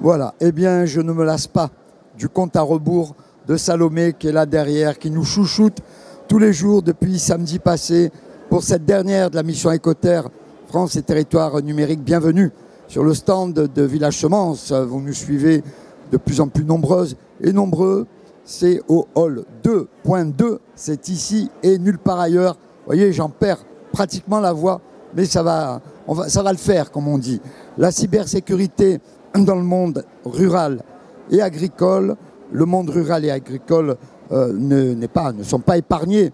Voilà, eh bien je ne me lasse pas du compte à rebours de Salomé qui est là derrière, qui nous chouchoute tous les jours depuis samedi passé pour cette dernière de la mission Écoterre France et territoires numériques. Bienvenue sur le stand de Village Semence. Vous nous suivez de plus en plus nombreuses et nombreux. C'est au hall 2.2, c'est ici et nulle part ailleurs. Vous voyez, j'en perds pratiquement la voix, mais ça va le faire, comme on dit. La cybersécurité dans le monde rural et agricole, le monde rural et agricole ne sont pas épargnés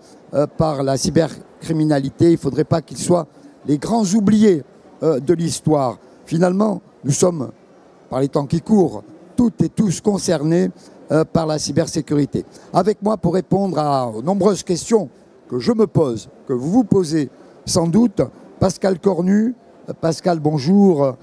par la cybercriminalité. Il ne faudrait pas qu'ils soient les grands oubliés de l'histoire. Finalement, nous sommes, par les temps qui courent, toutes et tous concernés par la cybersécurité. Avec moi pour répondre aux nombreuses questions que je me pose, que vous vous posez sans doute, Pascal Cornu. Pascal, bonjour.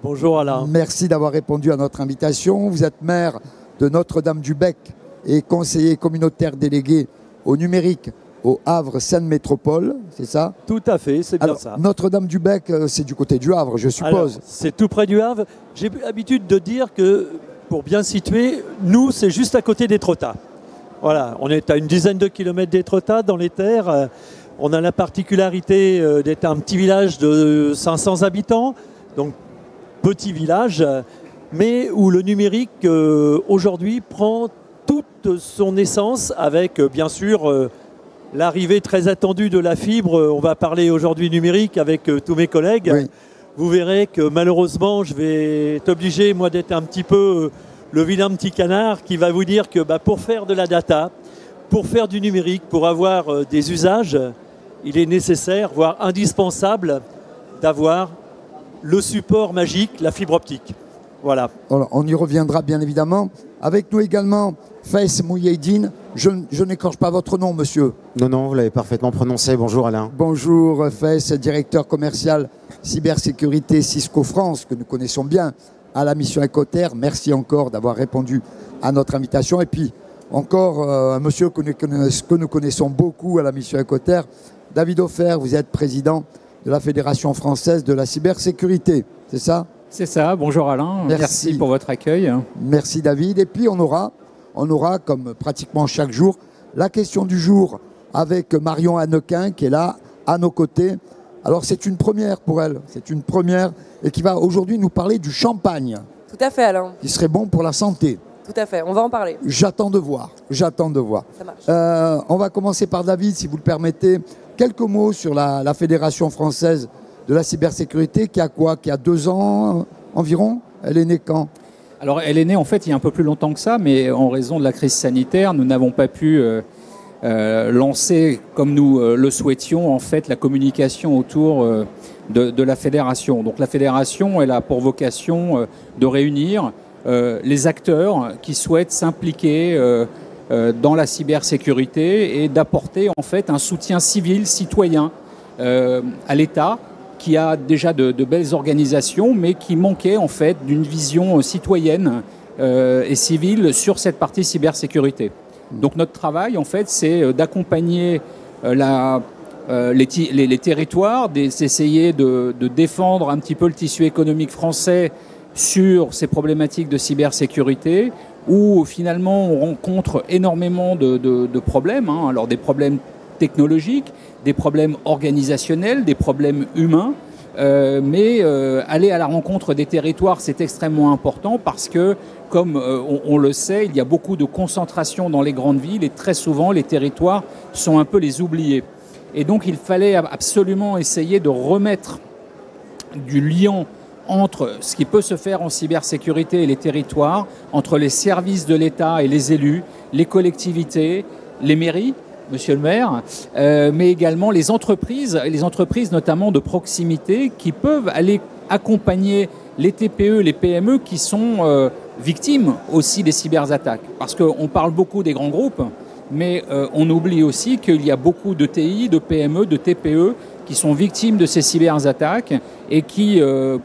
Bonjour Alain. Merci d'avoir répondu à notre invitation. Vous êtes maire de Notre-Dame-du-Bec et conseiller communautaire délégué au numérique au Havre Seine-Métropole, c'est ça? Tout à fait, c'est bien ça. Notre-Dame-du-Bec, c'est du côté du Havre, je suppose. C'est tout près du Havre. J'ai l'habitude de dire que, pour bien situer, nous, c'est juste à côté d'Étretat. Voilà, on est à une dizaine de kilomètres d'Étretat, dans les terres. On a la particularité d'être un petit village de 500 habitants, donc petit village, mais où le numérique, aujourd'hui, prend toute son essence avec, bien sûr, l'arrivée très attendue de la fibre. On va parler aujourd'hui numérique avec tous mes collègues. Oui. Vous verrez que malheureusement, je vais être obligé, moi, d'être un petit peu le vilain petit canard qui va vous dire que pour faire de la data, pour faire du numérique, pour avoir des usages, il est nécessaire, voire indispensable, d'avoir le support magique, la fibre optique. Voilà. Alors, on y reviendra bien évidemment. Avec nous également, Faiz Mouhiedine. Je n'écorche pas votre nom, monsieur. Non, vous l'avez parfaitement prononcé. Bonjour Alain. Bonjour Faiz, directeur commercial cybersécurité Cisco France, que nous connaissons bien à la mission Écoterre. Merci encore d'avoir répondu à notre invitation. Et puis encore un monsieur que nous connaissons beaucoup à la mission Écoterre, David Offert. Vous êtes président de la Fédération française de la cybersécurité, c'est ça? C'est ça, bonjour Alain, merci pour votre accueil. Merci David. Et puis on aura, comme pratiquement chaque jour, la question du jour avec Marion Hannequin qui est là, à nos côtés. Alors c'est une première pour elle, c'est une première, et qui va aujourd'hui nous parler du champagne. Tout à fait Alain. Qui serait bon pour la santé. Tout à fait, on va en parler. J'attends de voir, j'attends de voir. Ça marche. On va commencer par David, si vous le permettez. Quelques mots sur la Fédération française de la cybersécurité, qui a quoi? Qui a 2 ans environ? Elle est née quand? Alors elle est née en fait il y a un peu plus longtemps que ça, mais en raison de la crise sanitaire, nous n'avons pas pu lancer comme nous le souhaitions en fait la communication autour de la fédération. Donc la fédération, elle a pour vocation de réunir les acteurs qui souhaitent s'impliquer dans la cybersécurité et d'apporter en fait un soutien civil, citoyen à l'État, qui a déjà de belles organisations, mais qui manquait en fait d'une vision citoyenne et civile sur cette partie cybersécurité. Donc notre travail en fait, c'est d'accompagner les territoires, d'essayer de défendre un petit peu le tissu économique français sur ces problématiques de cybersécurité, où finalement on rencontre énormément de problèmes, hein. Alors des problèmes technologiques, des problèmes organisationnels, des problèmes humains, mais aller à la rencontre des territoires, c'est extrêmement important parce que, comme on le sait, il y a beaucoup de concentration dans les grandes villes et très souvent les territoires sont un peu les oubliés. Et donc il fallait absolument essayer de remettre du lien entre ce qui peut se faire en cybersécurité et les territoires, entre les services de l'État et les élus, les collectivités, les mairies, monsieur le maire, mais également les entreprises notamment de proximité qui peuvent aller accompagner les TPE, les PME qui sont victimes aussi des cyberattaques. Parce qu'on parle beaucoup des grands groupes, mais on oublie aussi qu'il y a beaucoup de TI, de PME, de TPE qui sont victimes de ces cyberattaques et qui,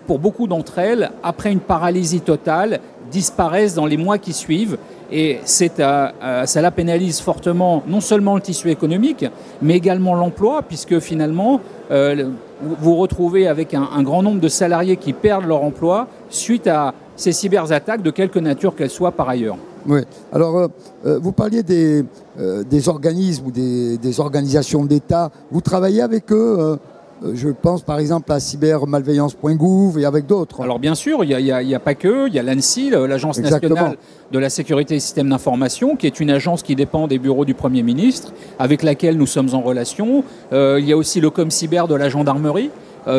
pour beaucoup d'entre elles, après une paralysie totale, disparaissent dans les mois qui suivent Et cela pénalise fortement non seulement le tissu économique, mais également l'emploi, puisque finalement, vous vous retrouvez avec un grand nombre de salariés qui perdent leur emploi suite à ces cyberattaques, de quelque nature qu'elles soient par ailleurs. Oui. Alors, vous parliez des organismes ou des organisations d'État. Vous travaillez avec eux je pense par exemple à cybermalveillance.gouv et avec d'autres. Alors bien sûr, il n'y a pas que, il y a l'ANSSI, l'Agence nationale de la sécurité des systèmes d'information, qui est une agence qui dépend des bureaux du Premier ministre, avec laquelle nous sommes en relation. Il y a aussi le ComCyber de la gendarmerie,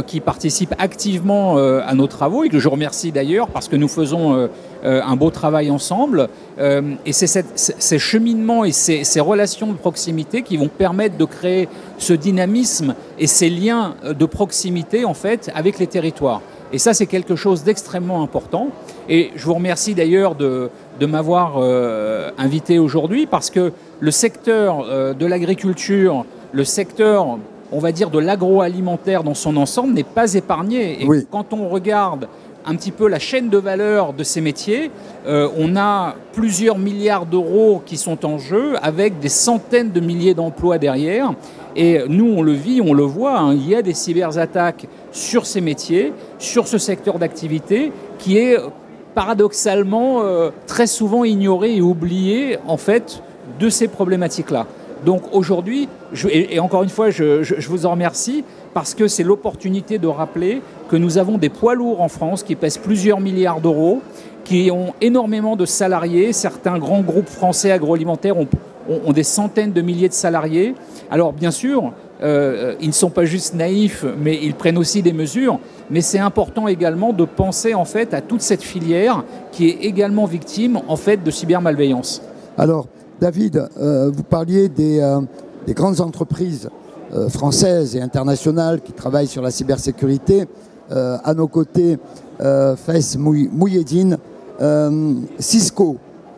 qui participe activement à nos travaux et que je remercie d'ailleurs parce que nous faisons un beau travail ensemble. Et c'est ces cheminements et ces relations de proximité qui vont permettre de créer ce dynamisme et ces liens de proximité en fait avec les territoires. Et ça, c'est quelque chose d'extrêmement important. Et je vous remercie d'ailleurs de m'avoir invité aujourd'hui parce que le secteur de l'agriculture, le secteur on va dire de l'agroalimentaire dans son ensemble n'est pas épargné. Et oui. Quand on regarde un petit peu la chaîne de valeur de ces métiers, on a plusieurs milliards d'euros qui sont en jeu avec des centaines de milliers d'emplois derrière. Et nous, on le vit, on le voit, hein, il y a des cyberattaques sur ces métiers, sur ce secteur d'activité qui est paradoxalement très souvent ignoré et oublié en fait de ces problématiques-là. Donc aujourd'hui, et encore une fois, je vous en remercie parce que c'est l'opportunité de rappeler que nous avons des poids lourds en France qui pèsent plusieurs milliards d'euros, qui ont énormément de salariés. Certains grands groupes français agroalimentaires ont des centaines de milliers de salariés. Alors bien sûr, ils ne sont pas juste naïfs, mais ils prennent aussi des mesures. Mais c'est important également de penser en fait à toute cette filière qui est également victime en fait de cybermalveillance. Alors, David, vous parliez des grandes entreprises françaises et internationales qui travaillent sur la cybersécurité. À nos côtés, Faiz Mouhiedine, Cisco.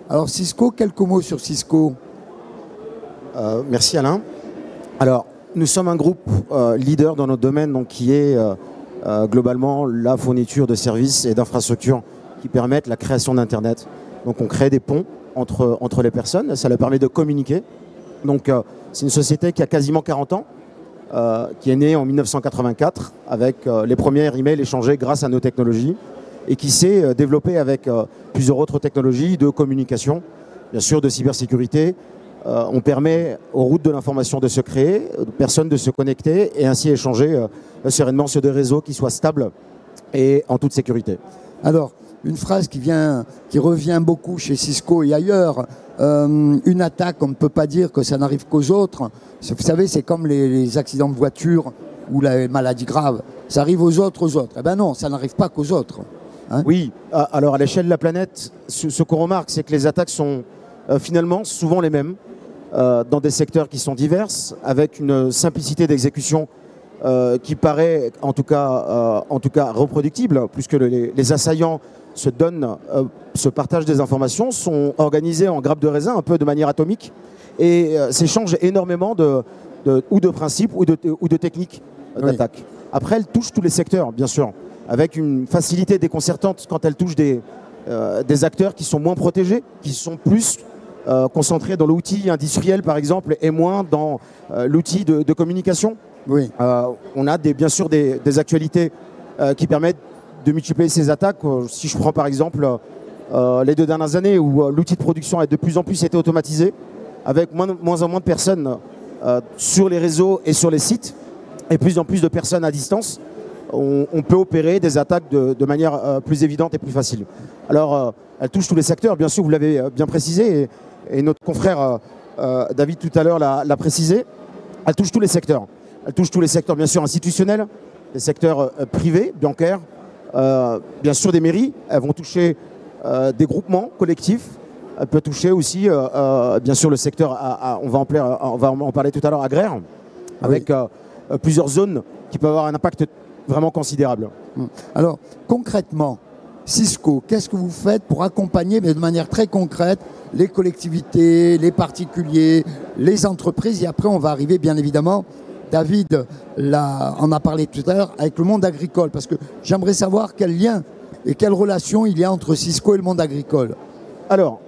Alors Cisco, quelques mots sur Cisco. Merci Alain. Alors, nous sommes un groupe leader dans notre domaine, donc, qui est globalement la fourniture de services et d'infrastructures qui permettent la création d'Internet. Donc on crée des ponts entre les personnes, ça leur permet de communiquer. Donc c'est une société qui a quasiment 40 ans, qui est née en 1984 avec les premiers emails échangés grâce à nos technologies et qui s'est développée avec plusieurs autres technologies de communication, bien sûr de cybersécurité. On permet aux routes de l'information de se créer, aux personnes de se connecter et ainsi échanger sereinement sur des réseaux qui soient stables et en toute sécurité. Alors, une phrase qui revient beaucoup chez Cisco et ailleurs, une attaque, on ne peut pas dire que ça n'arrive qu'aux autres. Vous savez, c'est comme les accidents de voiture ou la maladie grave. Ça arrive aux autres. Eh bien non, ça n'arrive pas qu'aux autres. Hein? Oui, alors à l'échelle de la planète, ce qu'on remarque, c'est que les attaques sont finalement souvent les mêmes, dans des secteurs qui sont divers, avec une simplicité d'exécution qui paraît en tout cas reproductible, puisque les assaillants se partagent des informations, sont organisés en grappes de raisin, un peu de manière atomique, et s'échangent énormément ou de principes ou de techniques d'attaque. Après, elles touchent tous les secteurs, bien sûr, avec une facilité déconcertante quand elles touchent des acteurs qui sont moins protégés, qui sont plus concentrés dans l'outil industriel, par exemple, et moins dans l'outil de communication. Oui. On a bien sûr des actualités qui permettent de multiplier ces attaques. Si je prends par exemple les 2 dernières années où l'outil de production a de plus en plus été automatisé, avec moins en moins de personnes sur les réseaux et sur les sites, et plus en plus de personnes à distance, on peut opérer des attaques de manière plus évidente et plus facile. Alors, elle touche tous les secteurs, bien sûr, vous l'avez bien précisé, et notre confrère David tout à l'heure l'a précisé. Elle touche tous les secteurs. Elle touche tous les secteurs, bien sûr, institutionnels, les secteurs privés, bancaires, bien sûr des mairies. Elles vont toucher des groupements collectifs. Elle peut toucher aussi, bien sûr, le secteur, on va en parler tout à l'heure, agraire, avec plusieurs zones qui peuvent avoir un impact vraiment considérable. Alors, concrètement, Cisco, qu'est-ce que vous faites pour accompagner, mais de manière très concrète, les collectivités, les particuliers, les entreprises? Et après, on va arriver, bien évidemment, David en a parlé tout à l'heure, avec le monde agricole, parce que j'aimerais savoir quel lien et quelle relation il y a entre Cisco et le monde agricole. Alors,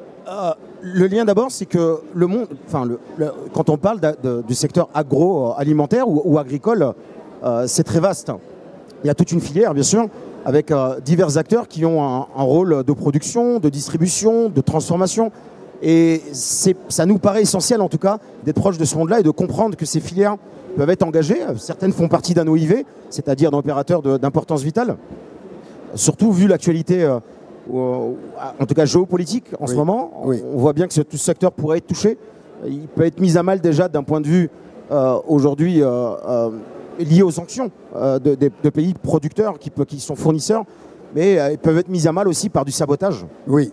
Le lien d'abord, c'est que le monde, quand on parle du secteur agroalimentaire ou agricole, c'est très vaste. Il y a toute une filière, bien sûr, avec divers acteurs qui ont un rôle de production, de distribution, de transformation. Et ça nous paraît essentiel, en tout cas, d'être proche de ce monde-là et de comprendre que ces filières peuvent être engagées. Certaines font partie d'un OIV, c'est-à-dire d'opérateurs d'importance vitale. Surtout vu l'actualité, en tout cas géopolitique en ce moment, on voit bien que tout ce secteur pourrait être touché. Il peut être mis à mal déjà d'un point de vue aujourd'hui lié aux sanctions de pays producteurs qui sont fournisseurs, mais ils peuvent être mis à mal aussi par du sabotage. Oui.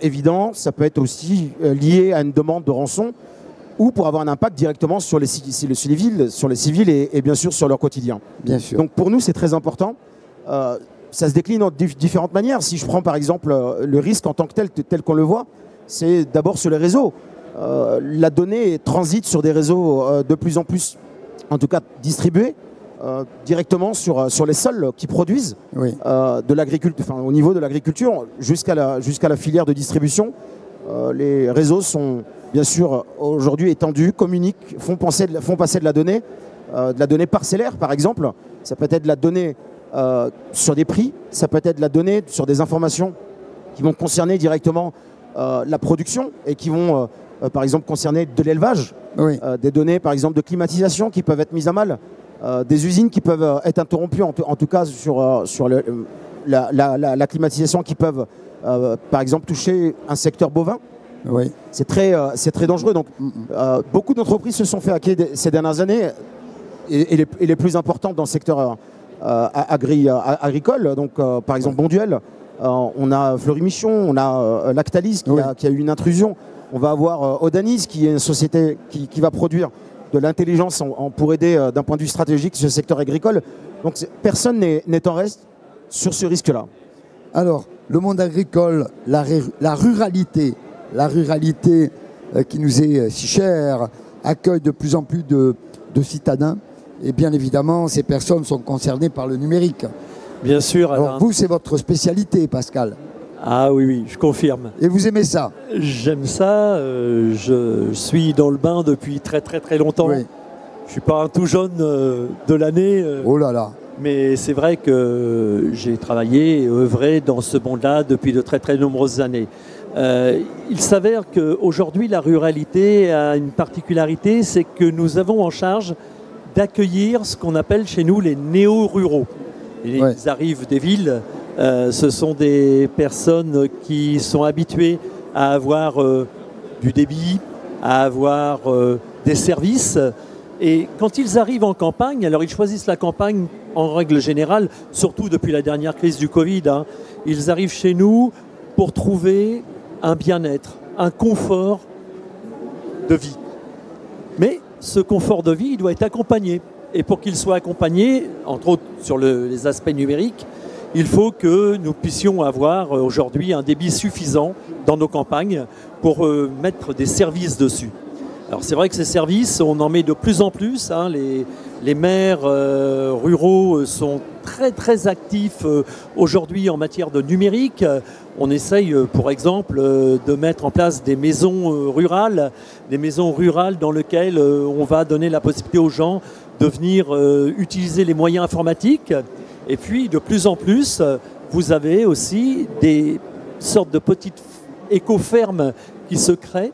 Évident, ça peut être aussi lié à une demande de rançon ou pour avoir un impact directement sur les civils et bien sûr sur leur quotidien. Bien sûr. Donc pour nous, c'est très important. Ça se décline en différentes manières. Si je prends par exemple le risque en tant que tel qu'on le voit, c'est d'abord sur les réseaux. La donnée transite sur des réseaux de plus en plus, en tout cas distribués, directement sur les sols qui produisent de l'agriculture, au niveau de l'agriculture jusqu'à la filière de distribution. Les réseaux sont bien sûr aujourd'hui étendus, communiquent, font passer de la donnée parcellaire par exemple. Ça peut être de la donnée sur des prix, ça peut être de la donnée sur des informations qui vont concerner directement la production et qui vont par exemple concerner de l'élevage, des données par exemple de climatisation qui peuvent être mises à mal, des usines qui peuvent être interrompues en tout cas sur la climatisation qui peuvent par exemple toucher un secteur bovin. C'est très dangereux. Donc beaucoup d'entreprises se sont fait hacker ces dernières années et les plus importantes dans le secteur agricole, donc par exemple Bonduelle, on a Fleury-Michon, on a Lactalis qui a eu une intrusion, on va avoir Odanis qui est une société qui va produire de l'intelligence pour aider d'un point de vue stratégique ce secteur agricole. Donc personne n'est en reste sur ce risque-là. Alors, le monde agricole, la ruralité qui nous est si chère, accueille de plus en plus de citadins. Et bien évidemment, ces personnes sont concernées par le numérique. Bien sûr. Alors vous, c'est votre spécialité, Pascal. Ah oui, je confirme. Et vous aimez ça? J'aime ça. Je suis dans le bain depuis très très très longtemps. Je ne suis pas un tout jeune de l'année. Oh là là. Mais c'est vrai que j'ai travaillé et œuvré dans ce monde-là depuis de très très nombreuses années. Il s'avère qu'aujourd'hui, la ruralité a une particularité, c'est que nous avons en charge d'accueillir ce qu'on appelle chez nous les néo-ruraux. Ils arrivent des villes, ce sont des personnes qui sont habituées à avoir du débit, à avoir des services. Et quand ils arrivent en campagne, alors ils choisissent la campagne en règle générale, surtout depuis la dernière crise du Covid, ils arrivent chez nous pour trouver un bien-être, un confort de vie. Mais ce confort de vie, il doit être accompagné. Et pour qu'il soit accompagné, entre autres sur les aspects numériques, il faut que nous puissions avoir aujourd'hui un débit suffisant dans nos campagnes pour mettre des services dessus. Alors c'est vrai que ces services, on en met de plus en plus. Les maires ruraux sont très très actifs aujourd'hui en matière de numérique. On essaye, pour exemple, de mettre en place des maisons rurales dans lesquelles on va donner la possibilité aux gens de venir utiliser les moyens informatiques. Et puis, de plus en plus, vous avez aussi des sortes de petites éco-fermes qui se créent.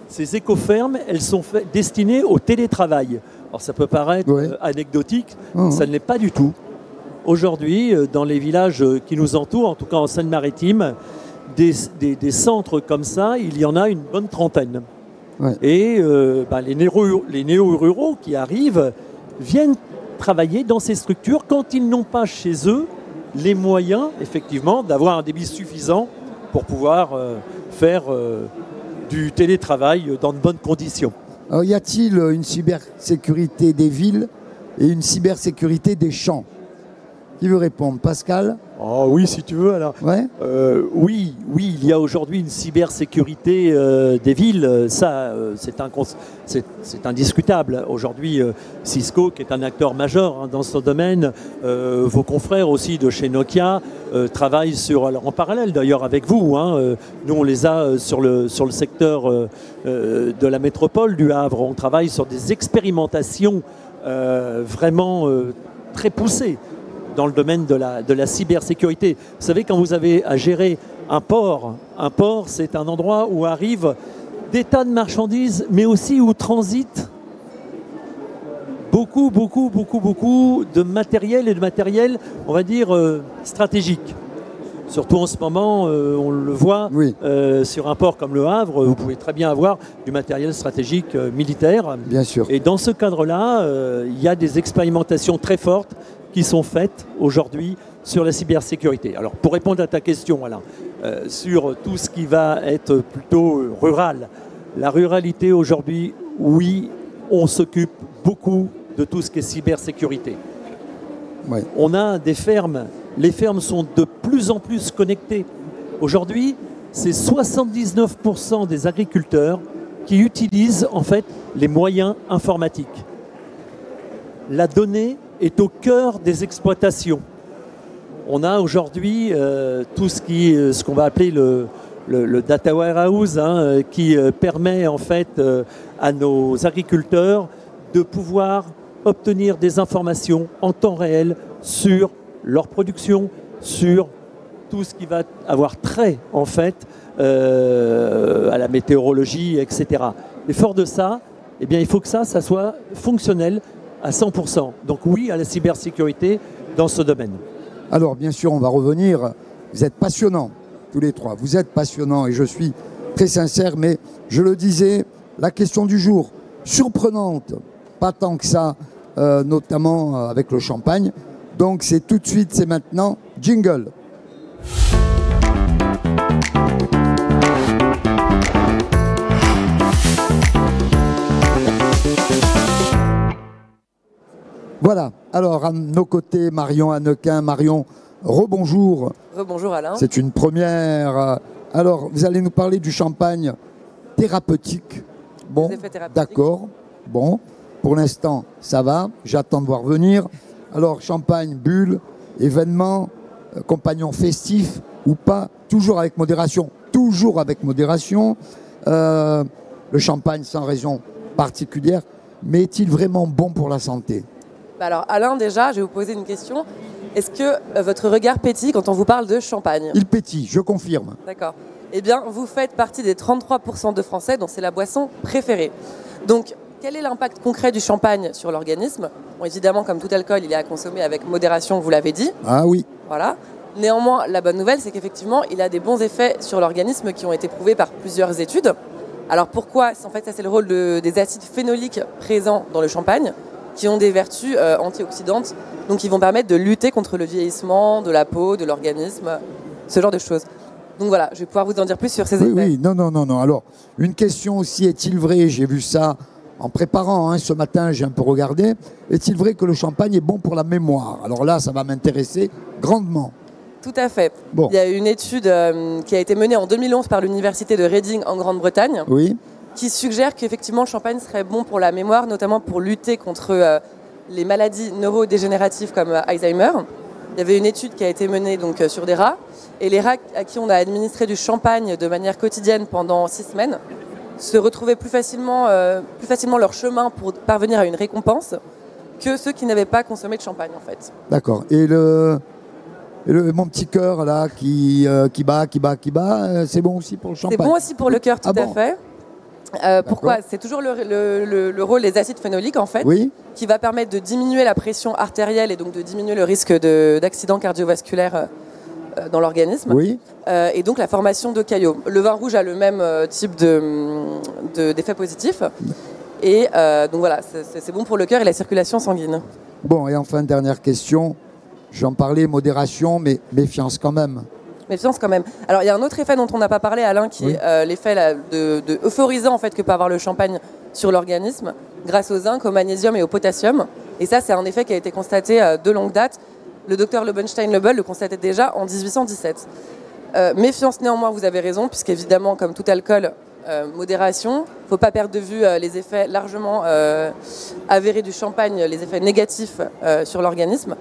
Ces éco-fermes, elles sont destinées au télétravail. Alors, ça peut paraître anecdotique, ça ne l'est pas du tout. Aujourd'hui, dans les villages qui nous entourent, en tout cas en Seine-Maritime, des centres comme ça, il y en a une bonne trentaine. Et les néo-ruraux qui arrivent viennent travailler dans ces structures quand ils n'ont pas chez eux les moyens, effectivement, d'avoir un débit suffisant pour pouvoir faire du télétravail dans de bonnes conditions. Alors, y a-t-il une cybersécurité des villes et une cybersécurité des champs? Qui veut répondre? Pascal? Oh oui, si tu veux. Alors, Ouais. oui, il y a aujourd'hui une cybersécurité des villes. Ça, c'est indiscutable. Aujourd'hui, Cisco, qui est un acteur majeur dans ce domaine, vos confrères aussi de chez Nokia travaillent alors en parallèle d'ailleurs avec vous. Nous, on les a sur le secteur de la métropole du Havre. On travaille sur des expérimentations vraiment très poussées dans le domaine de la cybersécurité. Vous savez, quand vous avez à gérer un port, c'est un endroit où arrivent des tas de marchandises, mais aussi où transitent beaucoup de matériel, on va dire, stratégique. Surtout en ce moment, on le voit, Oui. sur un port comme le Havre, vous pouvez très bien avoir du matériel stratégique militaire. Bien sûr. Et dans ce cadre-là, il y a des expérimentations très fortes qui sont faites aujourd'hui sur la cybersécurité. Alors, pour répondre à ta question, Alain, sur tout ce qui va être plutôt rural, la ruralité aujourd'hui, oui, on s'occupe beaucoup de tout ce qui est cybersécurité. Ouais. On a des fermes, les fermes sont de plus en plus connectées. Aujourd'hui, c'est 79% des agriculteurs qui utilisent en fait les moyens informatiques. La donnée est au cœur des exploitations. On a aujourd'hui tout ce qu'on va appeler le data warehouse, qui permet en fait à nos agriculteurs de pouvoir obtenir des informations en temps réel sur leur production, sur tout ce qui va avoir trait en fait à la météorologie, etc. Et fort de ça, eh bien, il faut que ça soit fonctionnel à 100%. Donc oui, à la cybersécurité dans ce domaine. Alors, bien sûr, on va revenir. Vous êtes passionnants, tous les trois. Vous êtes passionnants et je suis très sincère, mais je le disais, la question du jour, surprenante, pas tant que ça, notamment avec le champagne. Donc, c'est tout de suite, c'est maintenant. Jingle. Voilà, alors à nos côtés, Marion Hannequin. Marion, rebonjour. Rebonjour Alain. C'est une première. Alors, vous allez nous parler du champagne thérapeutique. Bon, Des effets thérapeutiques. d'accord. Bon, pour l'instant, ça va. J'attends de voir venir. Alors, champagne, bulle, événement, compagnon festif ou pas, toujours avec modération. Toujours avec modération. Le champagne sans raison particulière. Mais est-il vraiment bon pour la santé ? Bah alors Alain, déjà, je vais vous poser une question. Est-ce que votre regard pétille quand on vous parle de champagne ? Il pétille, je confirme. D'accord. Eh bien, vous faites partie des 33% de Français dont c'est la boisson préférée. Donc, quel est l'impact concret du champagne sur l'organisme ? Bon, évidemment, comme tout alcool, il est à consommer avec modération, vous l'avez dit. Ah oui. Voilà. Néanmoins, la bonne nouvelle, c'est qu'effectivement, il a des bons effets sur l'organisme qui ont été prouvés par plusieurs études. Alors pourquoi ? En fait, ça c'est le rôle des acides phénoliques présents dans le champagne, qui ont des vertus antioxydantes, donc qui vont permettre de lutter contre le vieillissement de la peau, de l'organisme, ce genre de choses. Donc voilà, je vais pouvoir vous en dire plus sur ces effets. Oui, non. Alors, une question aussi, est-il vrai, j'ai vu ça en préparant, ce matin, j'ai un peu regardé, est-il vrai que le champagne est bon pour la mémoire ? Alors là, ça va m'intéresser grandement. Tout à fait. Bon. Il y a une étude qui a été menée en 2011 par l'université de Reading en Grande-Bretagne, Oui, qui suggère qu'effectivement le champagne serait bon pour la mémoire, notamment pour lutter contre les maladies neurodégénératives comme Alzheimer. Il y avait une étude qui a été menée donc, sur des rats, et les rats à qui on a administré du champagne de manière quotidienne pendant 6 semaines se retrouvaient plus facilement leur chemin pour parvenir à une récompense que ceux qui n'avaient pas consommé de champagne en fait. d'accord. Et mon petit cœur là qui bat, c'est bon aussi pour le champagne ? C'est bon aussi pour le cœur, tout Ah à bon fait. Pourquoi ? C'est toujours le rôle des acides phénoliques en fait, Oui, qui va permettre de diminuer la pression artérielle et donc de diminuer le risque d'accident cardiovasculaire dans l'organisme. oui. Et donc la formation de caillots. Le vin rouge a le même type d'effet positif. Et donc voilà, c'est bon pour le cœur et la circulation sanguine. Bon, et enfin, dernière question. J'en parlais, modération, mais méfiance quand même. Méfiance quand même. Alors il y a un autre effet dont on n'a pas parlé, Alain, qui est l'effet de euphorisant en fait, que peut avoir le champagne sur l'organisme, grâce au zinc, au magnésium et au potassium. Et ça, c'est un effet qui a été constaté de longue date. le docteur Lobenstein-Lebel le constatait déjà en 1817. Méfiance néanmoins, vous avez raison, puisqu'évidemment, comme tout alcool, modération. Il ne faut pas perdre de vue les effets largement avérés du champagne, les effets négatifs sur l'organisme.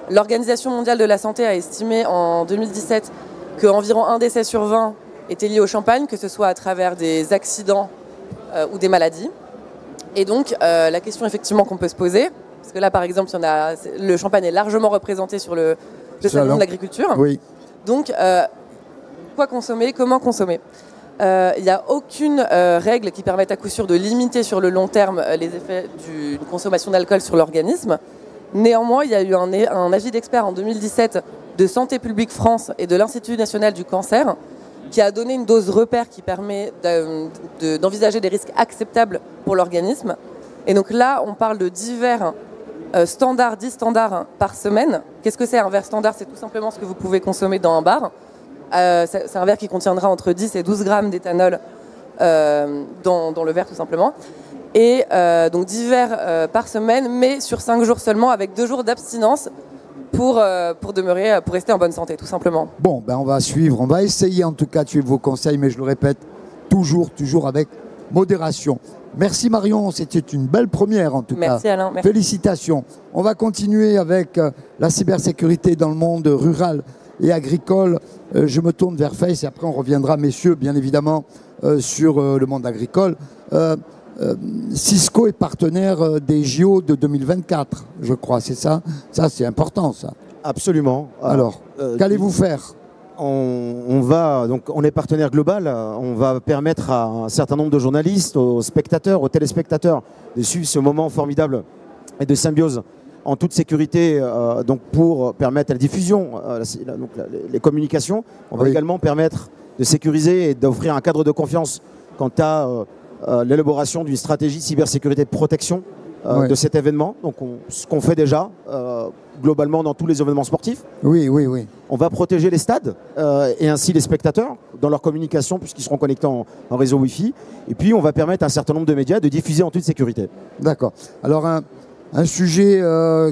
L'Organisation mondiale de la santé a estimé en 2017 qu'environ 1 décès sur 20 était lié au champagne, que ce soit à travers des accidents ou des maladies. Et donc, la question effectivement qu'on peut se poser, parce que là, par exemple, le champagne est largement représenté sur le salon de l'agriculture. Oui. Donc, quoi consommer, comment consommer? Il n'y a aucune règle qui permette à coup sûr de limiter sur le long terme les effets d'une consommation d'alcool sur l'organisme. Néanmoins, il y a eu un avis d'expert en 2017 de Santé publique France et de l'Institut national du cancer qui a donné une dose repère qui permet d'envisager des risques acceptables pour l'organisme. Et donc là, on parle de 10 verres standards, 10 standards par semaine. Qu'est-ce que c'est un verre standard? C'est tout simplement ce que vous pouvez consommer dans un bar. C'est un verre qui contiendra entre 10 et 12 grammes d'éthanol dans le verre tout simplement. Et donc 10 verres par semaine, mais sur 5 jours seulement, avec 2 jours d'abstinence pour rester en bonne santé, tout simplement. Bon, ben on va suivre, on va essayer en tout cas de suivre vos conseils, mais je le répète, toujours avec modération. Merci Marion, c'était une belle première en tout cas. Merci Alain. Merci. Félicitations. On va continuer avec la cybersécurité dans le monde rural et agricole. Je me tourne vers Face et après on reviendra, messieurs, bien évidemment, sur le monde agricole. Cisco est partenaire des JO de 2024, je crois, c'est ça? Ça, c'est important, ça. Absolument. Alors, qu'allez-vous faire? On est partenaire global. On va permettre à un certain nombre de journalistes, aux spectateurs, aux téléspectateurs de suivre ce moment formidable et de symbiose en toute sécurité, donc pour permettre la diffusion, les communications. On va également permettre de sécuriser et d'offrir un cadre de confiance quant à l'élaboration d'une stratégie de cybersécurité de protection de cet événement. Donc ce qu'on fait déjà globalement dans tous les événements sportifs. Oui. On va protéger les stades et ainsi les spectateurs dans leur communication puisqu'ils seront connectés en réseau Wi-Fi. Et puis on va permettre à un certain nombre de médias de diffuser en toute sécurité. D'accord. Alors un sujet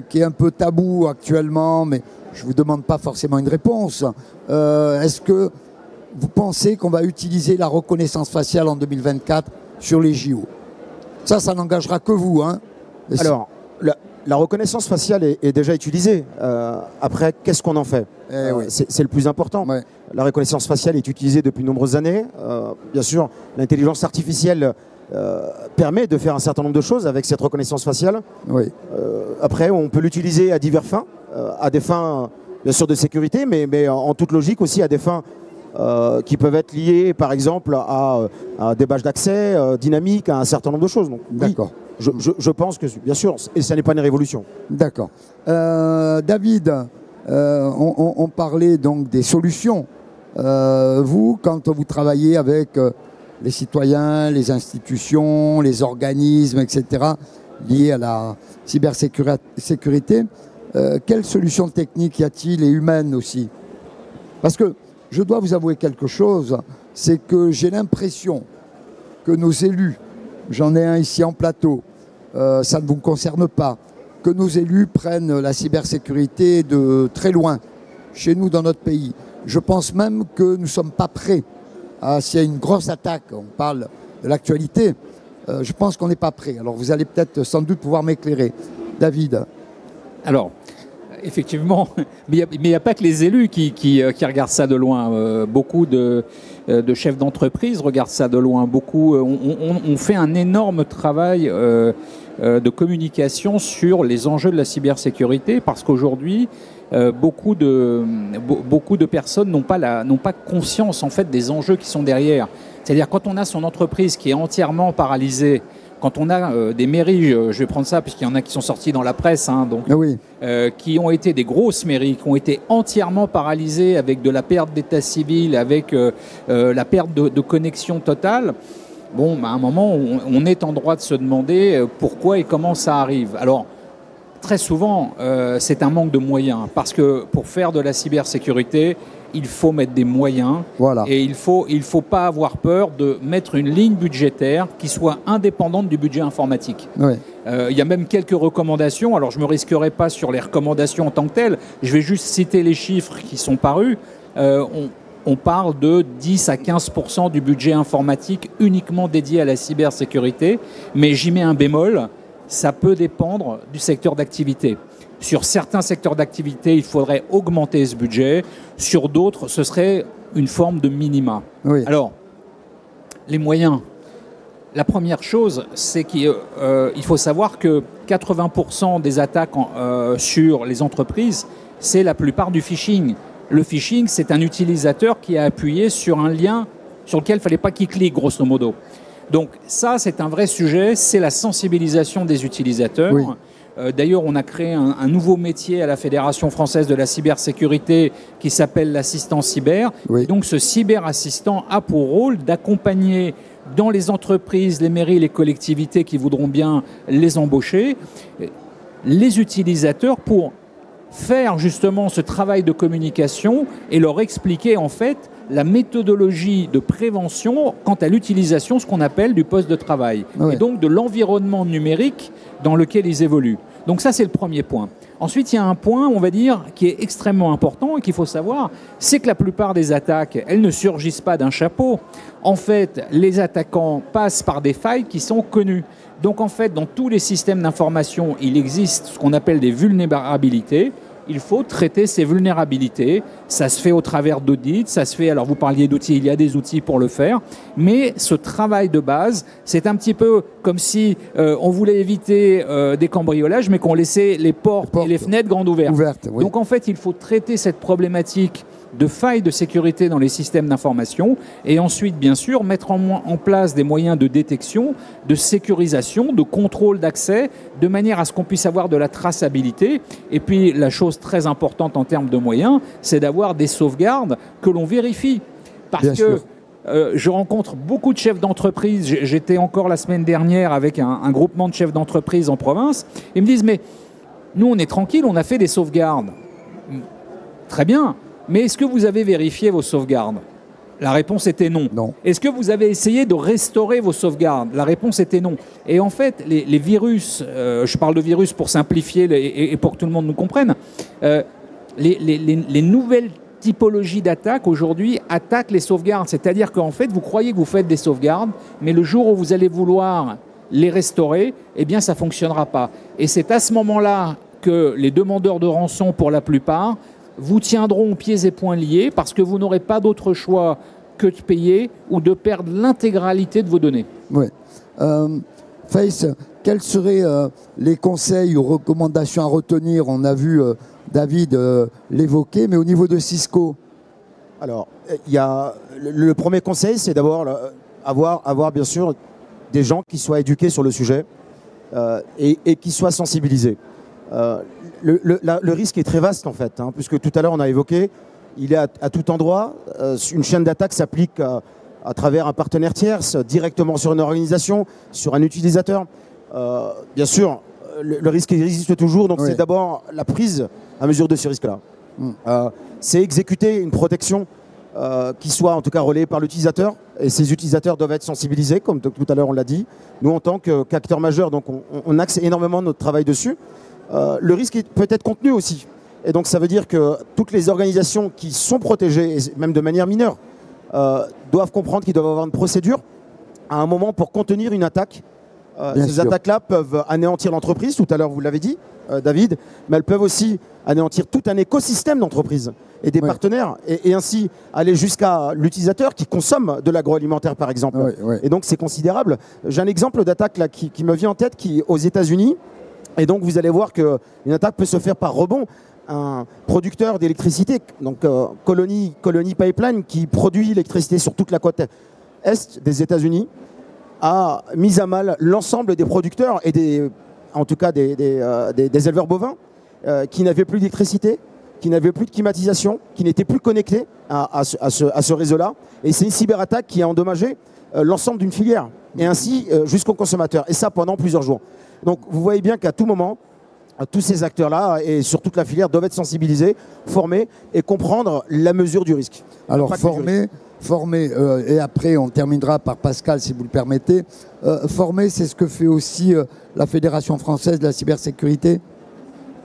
qui est un peu tabou actuellement, mais je ne vous demande pas forcément une réponse. Est-ce que vous pensez qu'on va utiliser la reconnaissance faciale en 2024 sur les JO? Ça n'engagera que vous, hein? Alors, la reconnaissance faciale est déjà utilisée. Après, qu'est-ce qu'on en fait? C'est le plus important. Ouais. La reconnaissance faciale est utilisée depuis de nombreuses années. Bien sûr, l'intelligence artificielle permet de faire un certain nombre de choses avec cette reconnaissance faciale. Oui. Après, on peut l'utiliser à diverses fins, à des fins, bien sûr, de sécurité, mais en toute logique aussi à des fins qui peuvent être liées, par exemple, à des bâches d'accès dynamiques, à un certain nombre de choses. Donc, d'accord. Oui, je pense que, bien sûr, et ça n'est pas une révolution. D'accord. David, on parlait donc des solutions. Vous, quand vous travaillez avec les citoyens, les institutions, les organismes, etc., liés à la cybersécurité, quelles solutions techniques y a-t-il et humaines aussi? Parce que je dois vous avouer quelque chose, c'est que j'ai l'impression que nos élus, j'en ai un ici en plateau, ça ne vous concerne pas, que nos élus prennent la cybersécurité de très loin, chez nous dans notre pays. Je pense même que nous ne sommes pas prêts. S'il y a une grosse attaque, on parle de l'actualité, je pense qu'on n'est pas prêt. Alors vous allez peut-être sans doute pouvoir m'éclairer. David. Alors, effectivement, mais il n'y a pas que les élus qui regardent ça de loin. Beaucoup de chefs d'entreprise regardent ça de loin. Beaucoup, on fait un énorme travail de communication sur les enjeux de la cybersécurité parce qu'aujourd'hui, beaucoup de personnes n'ont pas conscience en fait des enjeux qui sont derrière. C'est-à-dire quand on a son entreprise qui est entièrement paralysée, quand on a des mairies, je vais prendre ça puisqu'il y en a qui sont sortis dans la presse, hein, donc, qui ont été des grosses mairies, qui ont été entièrement paralysées avec de la perte d'état civil, avec la perte de connexion totale. Bon, à un moment, on est en droit de se demander pourquoi et comment ça arrive. Alors, très souvent, c'est un manque de moyens parce que pour faire de la cybersécurité, il faut mettre des moyens. Voilà. Et il faut pas avoir peur de mettre une ligne budgétaire qui soit indépendante du budget informatique. Oui. Il y a même quelques recommandations. Alors, je ne me risquerai pas sur les recommandations en tant que telles. Je vais juste citer les chiffres qui sont parus. On parle de 10 à 15% du budget informatique uniquement dédié à la cybersécurité. Mais j'y mets un bémol, ça peut dépendre du secteur d'activité. Sur certains secteurs d'activité, il faudrait augmenter ce budget. Sur d'autres, ce serait une forme de minima. Oui. Alors, les moyens. La première chose, c'est qu'il faut savoir que 80% des attaques sur les entreprises, c'est la plupart du phishing. Le phishing, c'est un utilisateur qui a appuyé sur un lien sur lequel il ne fallait pas qu'il clique, grosso modo. Donc ça, c'est un vrai sujet, c'est la sensibilisation des utilisateurs. Oui. D'ailleurs, on a créé un nouveau métier à la Fédération française de la cybersécurité qui s'appelle l'assistant cyber. Oui. Donc ce cyberassistant a pour rôle d'accompagner dans les entreprises, les mairies, les collectivités qui voudront bien les embaucher, les utilisateurs pour faire justement ce travail de communication et leur expliquer en fait la méthodologie de prévention quant à l'utilisation, ce qu'on appelle du poste de travail, oui. et donc de l'environnement numérique dans lequel ils évoluent. Donc ça, c'est le premier point. Ensuite, il y a un point, on va dire, qui est extrêmement important et qu'il faut savoir, c'est que la plupart des attaques, elles ne surgissent pas d'un chapeau. En fait, les attaquants passent par des failles qui sont connues. Donc en fait, dans tous les systèmes d'information, il existe ce qu'on appelle des vulnérabilités. Il faut traiter ces vulnérabilités. Ça se fait au travers d'audits, ça se fait, alors vous parliez d'outils, il y a des outils pour le faire, mais ce travail de base, c'est un petit peu comme si on voulait éviter des cambriolages, mais qu'on laissait les portes et les fenêtres grandes ouvertes. Oui. Donc en fait, il faut traiter cette problématique de failles de sécurité dans les systèmes d'information et ensuite, bien sûr, mettre en place des moyens de détection, de sécurisation, de contrôle d'accès, de manière à ce qu'on puisse avoir de la traçabilité. Et puis, la chose très importante en termes de moyens, c'est d'avoir des sauvegardes que l'on vérifie. Parce bien que sûr. je rencontre beaucoup de chefs d'entreprise. J'étais encore la semaine dernière avec un groupement de chefs d'entreprise en province. Ils me disent, mais nous, on est tranquille, on a fait des sauvegardes. Très bien. Mais est-ce que vous avez vérifié vos sauvegardes ? La réponse était non. Non. Est-ce que vous avez essayé de restaurer vos sauvegardes ? La réponse était non. Et en fait, les virus, je parle de virus pour simplifier et pour que tout le monde nous comprenne, les nouvelles typologies d'attaques aujourd'hui attaquent les sauvegardes. C'est-à-dire qu'en fait, vous croyez que vous faites des sauvegardes, mais le jour où vous allez vouloir les restaurer, eh bien, ça ne fonctionnera pas. Et c'est à ce moment-là que les demandeurs de rançon, pour la plupart, vous tiendront pieds et poings liés parce que vous n'aurez pas d'autre choix que de payer ou de perdre l'intégralité de vos données. Oui. Face, quels seraient les conseils ou recommandations à retenir ? On a vu David l'évoquer, mais au niveau de Cisco. Alors, il y a le premier conseil, c'est d'abord avoir bien sûr des gens qui soient éduqués sur le sujet et qui soient sensibilisés. Le risque est très vaste en fait, hein, puisque tout à l'heure on a évoqué, il est à tout endroit. Une chaîne d'attaque s'applique à travers un partenaire tierce, directement sur une organisation, sur un utilisateur. Bien sûr, le risque existe toujours, donc oui. C'est d'abord la prise à mesure de ce risque-là. C'est exécuter une protection qui soit en tout cas relayée par l'utilisateur, et ces utilisateurs doivent être sensibilisés, comme tout à l'heure on l'a dit. Nous, en tant qu'acteurs majeurs, donc on axe énormément notre travail dessus. Le risque peut être contenu aussi. Et donc ça veut dire que toutes les organisations qui sont protégées, et même de manière mineure, doivent comprendre qu'ils doivent avoir une procédure à un moment pour contenir une attaque. Ces attaques-là peuvent anéantir l'entreprise, tout à l'heure vous l'avez dit, David, mais elles peuvent aussi anéantir tout un écosystème d'entreprise et des partenaires, et ainsi aller jusqu'à l'utilisateur qui consomme de l'agroalimentaire par exemple. Et donc c'est considérable. J'ai un exemple d'attaque là qui me vient en tête, qui aux États-Unis. Et donc vous allez voir qu'une attaque peut se faire par rebond. Un producteur d'électricité, donc Colony Pipeline, qui produit l'électricité sur toute la côte est des États-Unis, a mis à mal l'ensemble des producteurs et en tout cas des éleveurs bovins qui n'avaient plus d'électricité, qui n'avaient plus de climatisation, qui n'étaient plus connectés à ce réseau-là. Et c'est une cyberattaque qui a endommagé l'ensemble d'une filière, et ainsi jusqu'aux consommateurs. Et ça pendant plusieurs jours. Donc vous voyez bien qu'à tout moment, tous ces acteurs-là et sur toute la filière doivent être sensibilisés, formés et comprendre la mesure du risque. Alors former et après on terminera par Pascal si vous le permettez. Former, c'est ce que fait aussi la Fédération française de la cybersécurité.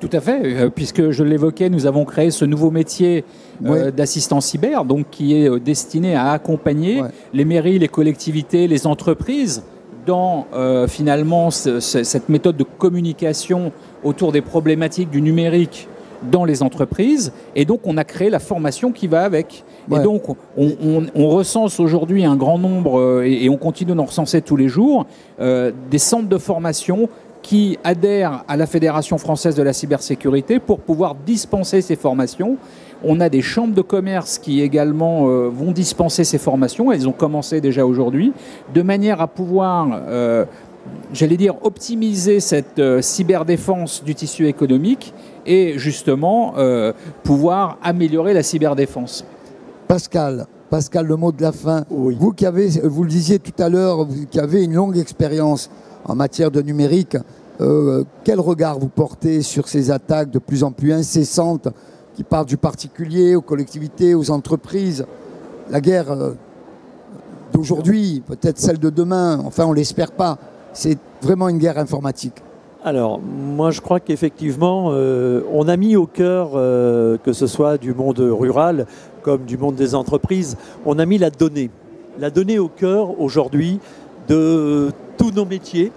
Tout à fait, puisque je l'évoquais, nous avons créé ce nouveau métier d'assistant cyber, donc qui est destiné à accompagner les mairies, les collectivités, les entreprises dans finalement cette méthode de communication autour des problématiques du numérique dans les entreprises. Et donc on a créé la formation qui va avec. Et donc on recense aujourd'hui un grand nombre, et on continue d'en recenser tous les jours, des centres de formation qui adhèrent à la Fédération française de la cybersécurité pour pouvoir dispenser ces formations. On a des chambres de commerce qui également vont dispenser ces formations. Elles ont commencé déjà aujourd'hui, de manière à pouvoir, j'allais dire, optimiser cette cyberdéfense du tissu économique et justement pouvoir améliorer la cyberdéfense. Pascal, le mot de la fin. Oui. Vous le disiez tout à l'heure, vous qui avez une longue expérience en matière de numérique, quel regard vous portez sur ces attaques de plus en plus incessantes qui partent du particulier aux collectivités, aux entreprises? La guerre d'aujourd'hui, peut-être celle de demain, enfin on ne l'espère pas, c'est vraiment une guerre informatique. Alors, moi je crois qu'effectivement, on a mis au cœur, que ce soit du monde rural comme du monde des entreprises, on a mis la donnée au cœur aujourd'hui de tous nos métiers,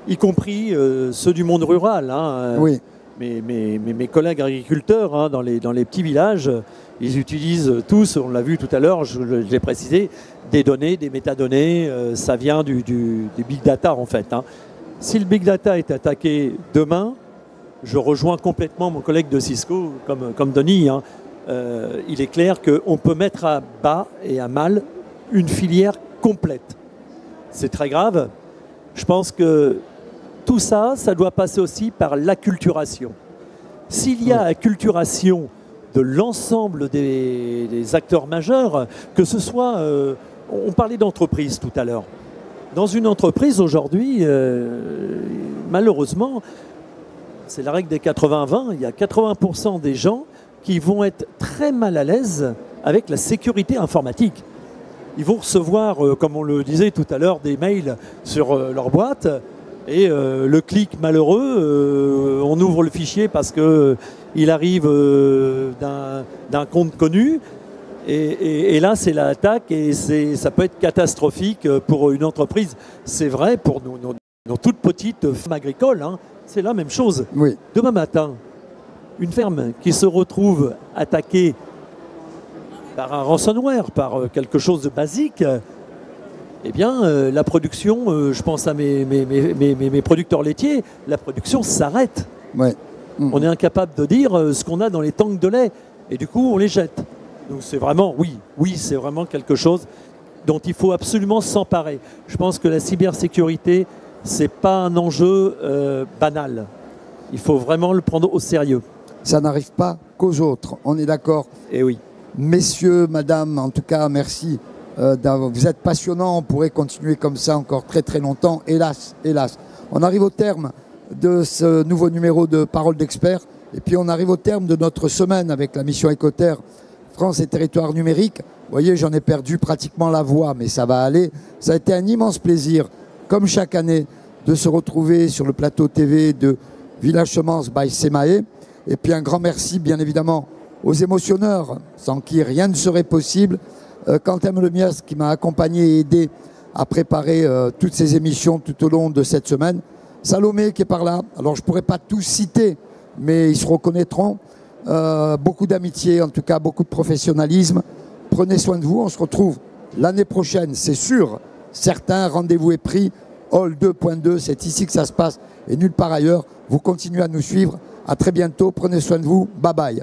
y compris ceux du monde rural. Oui. Mes collègues agriculteurs dans les petits villages, ils utilisent tous, on l'a vu tout à l'heure, je l'ai précisé, des données, des métadonnées, ça vient du big data en fait. Si le big data est attaqué demain, je rejoins complètement mon collègue de Cisco, comme Denis. Il est clair qu'on peut mettre à bas et à mal une filière complète. C'est très grave. Je pense que tout ça, ça doit passer aussi par l'acculturation. S'il y a acculturation de l'ensemble des acteurs majeurs, que ce soit... on parlait d'entreprise tout à l'heure. Dans une entreprise aujourd'hui, malheureusement, c'est la règle des 80-20, il y a 80% des gens qui vont être très mal à l'aise avec la sécurité informatique. Ils vont recevoir, comme on le disait tout à l'heure, des mails sur leur boîte et le clic malheureux, on ouvre le fichier parce qu'il arrive d'un compte connu. Et là, c'est l'attaque et ça peut être catastrophique pour une entreprise. C'est vrai pour nos toutes petites fermes agricoles. C'est la même chose. Oui. Demain matin, une ferme qui se retrouve attaquée par un ransomware, par quelque chose de basique, eh bien, la production, je pense à mes producteurs laitiers, la production s'arrête. Ouais. On est incapable de dire ce qu'on a dans les tanks de lait. Et du coup, on les jette. Donc c'est vraiment, oui, c'est vraiment quelque chose dont il faut absolument s'emparer. Je pense que la cybersécurité, ce n'est pas un enjeu banal. Il faut vraiment le prendre au sérieux. Ça n'arrive pas qu'aux autres, on est d'accord. Et oui. Messieurs, madame, en tout cas, merci. Vous êtes passionnants, on pourrait continuer comme ça encore très très longtemps. Hélas. On arrive au terme de ce nouveau numéro de Parole d'experts. Et puis on arrive au terme de notre semaine avec la mission Écoterre France et territoires numériques. Vous voyez, j'en ai perdu pratiquement la voix, mais ça va aller. Ça a été un immense plaisir, comme chaque année, de se retrouver sur le plateau TV de Village Semences by Semae. Et puis un grand merci, bien évidemment, aux émotionneurs, sans qui rien ne serait possible. Quentin Lemias, qui m'a accompagné et aidé à préparer toutes ces émissions tout au long de cette semaine. Salomé, qui est par là. Alors, je ne pourrais pas tous citer, mais ils se reconnaîtront. Beaucoup d'amitié, en tout cas beaucoup de professionnalisme. Prenez soin de vous, on se retrouve l'année prochaine, c'est sûr. Certains, rendez-vous est pris. Hall 2.2, c'est ici que ça se passe et nulle part ailleurs. Vous continuez à nous suivre. À très bientôt, prenez soin de vous. Bye bye.